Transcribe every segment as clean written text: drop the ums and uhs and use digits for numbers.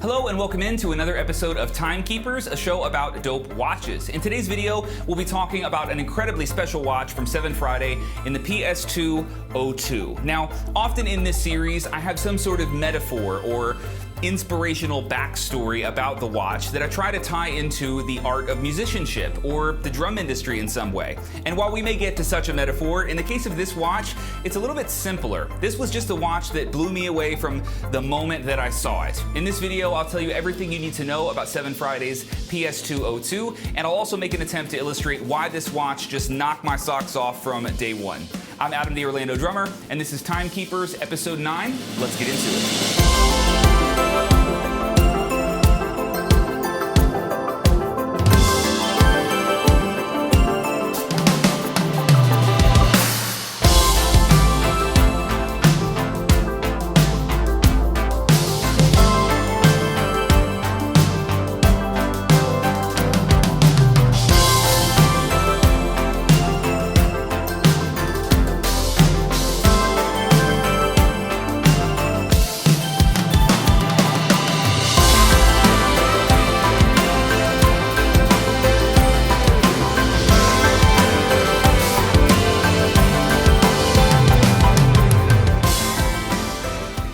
Hello and welcome into another episode of Timekeepers, a show about dope watches. In today's video, we'll be talking about an incredibly special watch from SevenFriday in the PS2 02. Now, often in this series, I have some sort of metaphor or inspirational backstory about the watch that I try to tie into the art of musicianship or the drum industry in some way. And while we may get to such a metaphor, in the case of this watch, it's a little bit simpler. This was just a watch that blew me away from the moment that I saw it. In this video, I'll tell you everything you need to know about SevenFriday's PS2 02, and I'll also make an attempt to illustrate why this watch just knocked my socks off from day one. I'm Adam the Orlando Drummer, and this is Timekeepers Episode 9. Let's get into it.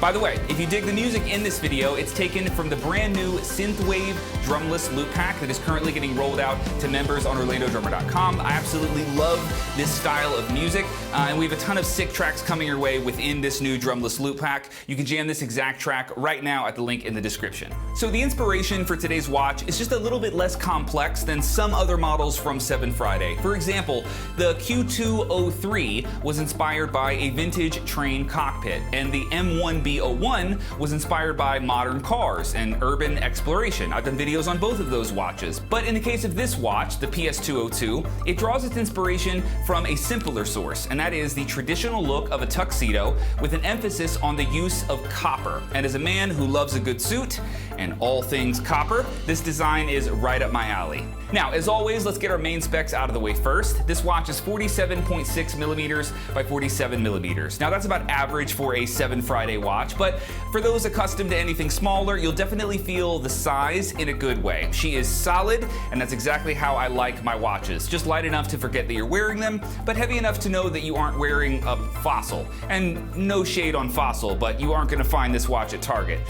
By the way, if you dig the music in this video, it's taken from the brand new synthwave drumless loop pack that is currently getting rolled out to members on OrlandoDrummer.com. I absolutely love this style of music, and we have a ton of sick tracks coming your way within this new drumless loop pack. You can jam this exact track right now at the link in the description. So the inspiration for today's watch is just a little bit less complex than some other models from SevenFriday. For example, the Q203 was inspired by a vintage train cockpit, and the M1B01 was inspired by modern cars and urban exploration. I've done videos on both of those watches. But in the case of this watch, the PS2 02, it draws its inspiration from a simpler source, and that is the traditional look of a tuxedo with an emphasis on the use of copper. And as a man who loves a good suit and all things copper, this design is right up my alley. Now, as always, let's get our main specs out of the way first. This watch is 47.6 millimeters by 47 millimeters. Now, that's about average for a SevenFriday watch, but for those accustomed to anything smaller, you'll definitely feel the size in a good way. She is solid, and that's exactly how I like my watches. Just light enough to forget that you're wearing them, but heavy enough to know that you aren't wearing a Fossil. And no shade on Fossil, but you aren't gonna find this watch at Target.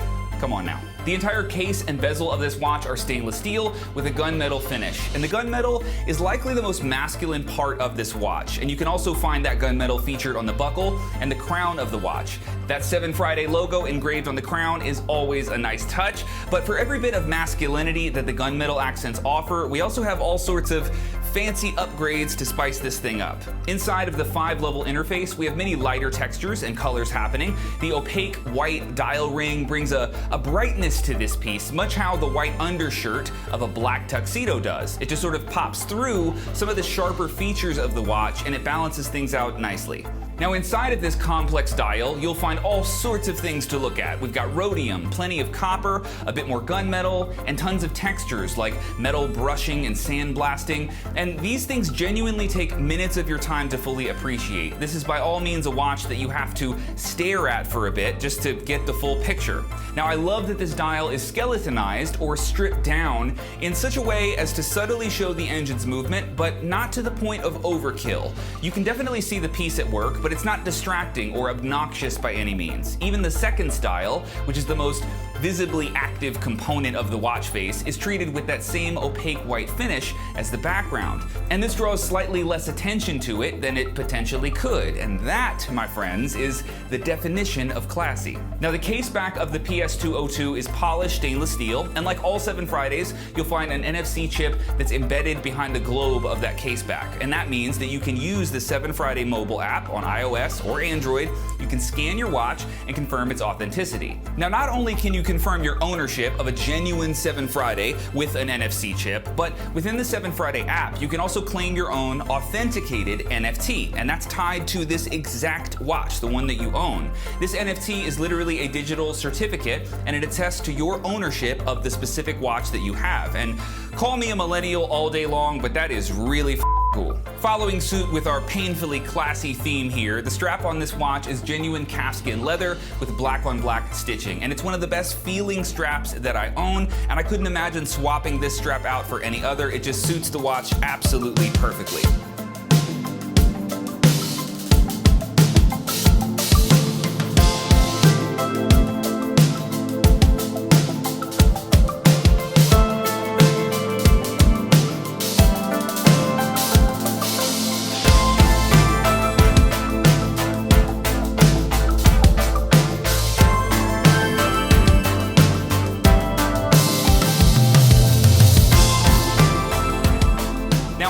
Come on now. The entire case and bezel of this watch are stainless steel with a gunmetal finish. And the gunmetal is likely the most masculine part of this watch. And you can also find that gunmetal featured on the buckle and the crown of the watch. That SevenFriday logo engraved on the crown is always a nice touch. But for every bit of masculinity that the gunmetal accents offer, we also have all sorts of fancy upgrades to spice this thing up. Inside of the 5-level interface, we have many lighter textures and colors happening. The opaque white dial ring brings a brightness to this piece, much how the white undershirt of a black tuxedo does. It just sort of pops through some of the sharper features of the watch, and it balances things out nicely. Now, inside of this complex dial, you'll find all sorts of things to look at. We've got rhodium, plenty of copper, a bit more gunmetal, and tons of textures like metal brushing and sandblasting. And these things genuinely take minutes of your time to fully appreciate. This is by all means a watch that you have to stare at for a bit just to get the full picture. Now, I love that this dial is skeletonized or stripped down in such a way as to subtly show the engine's movement, but not to the point of overkill. You can definitely see the piece at work, but it's not distracting or obnoxious by any means. Even the second style, which is the most visibly active component of the watch face, is treated with that same opaque white finish as the background. And this draws slightly less attention to it than it potentially could. And that, my friends, is the definition of classy. Now, the case back of the PS2 02 is polished stainless steel, and like all SevenFridays, you'll find an NFC chip that's embedded behind the globe of that case back. And that means that you can use the SevenFriday mobile app on iOS or Android. You can scan your watch and confirm its authenticity. Now, not only can you confirm your ownership of a genuine SevenFriday with an NFC chip, but within the SevenFriday app, you can also claim your own authenticated NFT, and that's tied to this exact watch, the one that you own. This NFT is literally a digital certificate, and it attests to your ownership of the specific watch that you have. And call me a millennial all day long, but that is really cool. Following suit with our painfully classy theme here, the strap on this watch is genuine calfskin leather with black on black stitching, and it's one of the best feeling straps that I own, and I couldn't imagine swapping this strap out for any other. It just suits the watch absolutely perfectly.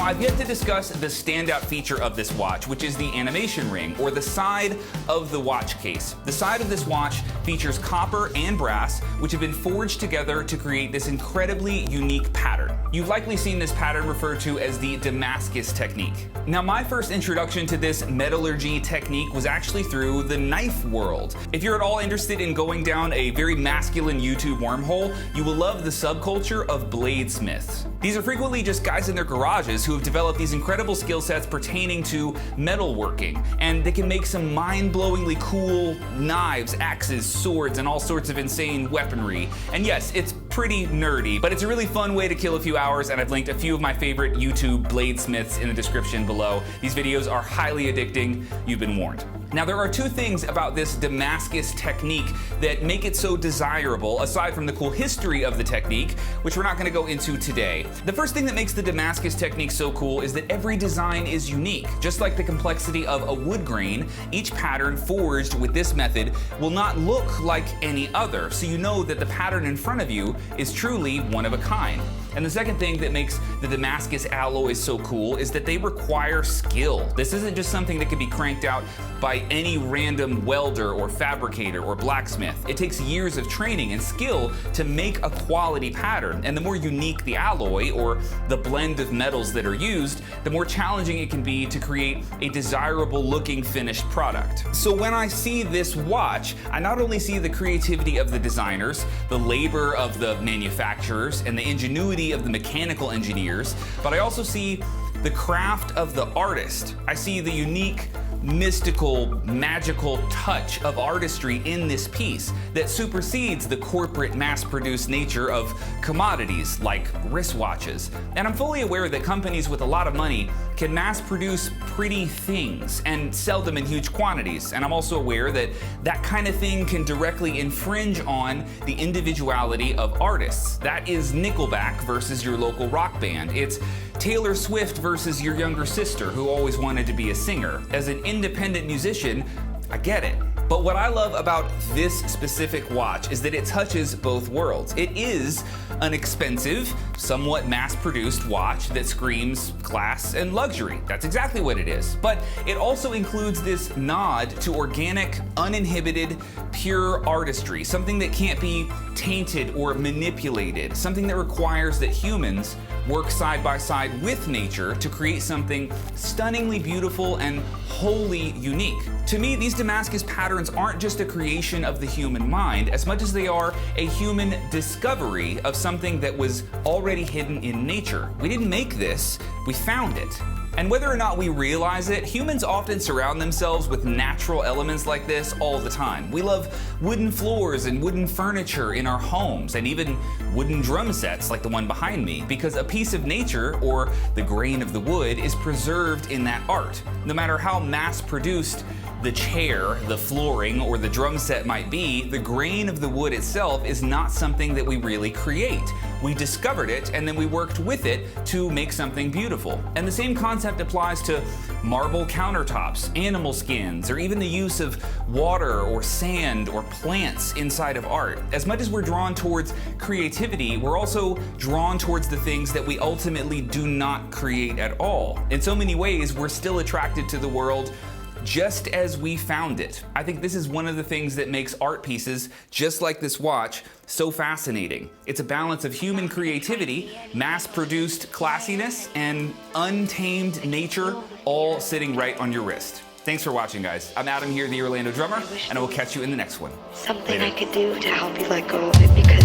I've yet to discuss the standout feature of this watch, which is the animation ring, or the side of the watch case. The side of this watch features copper and brass, which have been forged together to create this incredibly unique pattern. You've likely seen this pattern referred to as the Damascus technique. Now, my first introduction to this metallurgy technique was actually through the knife world. If you're at all interested in going down a very masculine YouTube wormhole, you will love the subculture of bladesmiths. These are frequently just guys in their garages who have developed these incredible skill sets pertaining to metalworking, and they can make some mind-blowingly cool knives, axes, swords, and all sorts of insane weaponry. And yes, it's pretty nerdy, but it's a really fun way to kill a few hours, and I've linked a few of my favorite YouTube bladesmiths in the description below. These videos are highly addicting. You've been warned. Now, there are two things about this Damascus technique that make it so desirable, aside from the cool history of the technique, which we're not going to go into today. The first thing that makes the Damascus technique so cool is that every design is unique. Just like the complexity of a wood grain, each pattern forged with this method will not look like any other, so you know that the pattern in front of you is truly one of a kind. And the second thing that makes the Damascus alloys so cool is that they require skill. This isn't just something that can be cranked out by any random welder or fabricator or blacksmith. It takes years of training and skill to make a quality pattern, and the more unique the alloy or the blend of metals that are used, the more challenging it can be to create a desirable looking finished product. So when I see this watch, I not only see the creativity of the designers, the labor of the manufacturers, and the ingenuity of the mechanical engineers, but I also see the craft of the artist. I see the unique, mystical, magical touch of artistry in this piece that supersedes the corporate mass-produced nature of commodities like wristwatches. And I'm fully aware that companies with a lot of money can mass-produce pretty things and sell them in huge quantities. And I'm also aware that that kind of thing can directly infringe on the individuality of artists. That is Nickelback versus your local rock band. It's Taylor Swift versus your younger sister who always wanted to be a singer. As an independent musician, I get it. But what I love about this specific watch is that it touches both worlds. It is an expensive, somewhat mass-produced watch that screams class and luxury. That's exactly what it is. But it also includes this nod to organic, uninhibited, pure artistry, something that can't be tainted or manipulated, something that requires that humans work side by side with nature to create something stunningly beautiful and wholly unique. To me, these Damascus patterns aren't just a creation of the human mind as much as they are a human discovery of something that was already hidden in nature. We didn't make this, we found it. And whether or not we realize it, humans often surround themselves with natural elements like this all the time. We love wooden floors and wooden furniture in our homes, and even wooden drum sets like the one behind me, because a piece of nature, or the grain of the wood, is preserved in that art. No matter how mass-produced the chair, the flooring, or the drum set might be, the grain of the wood itself is not something that we really create. We discovered it, and then we worked with it to make something beautiful. And the same concept applies to marble countertops, animal skins, or even the use of water or sand or plants inside of art. As much as we're drawn towards creativity, we're also drawn towards the things that we ultimately do not create at all. In so many ways, we're still attracted to the world just as we found it. I think this is one of the things that makes art pieces, just like this watch, so fascinating. It's a balance of human creativity, mass-produced classiness, and untamed nature, all sitting right on your wrist. Thanks for watching, guys. I'm Adam here, the Orlando drummer, and I will catch you in the next one. Something later. I could do to help you let go of it, because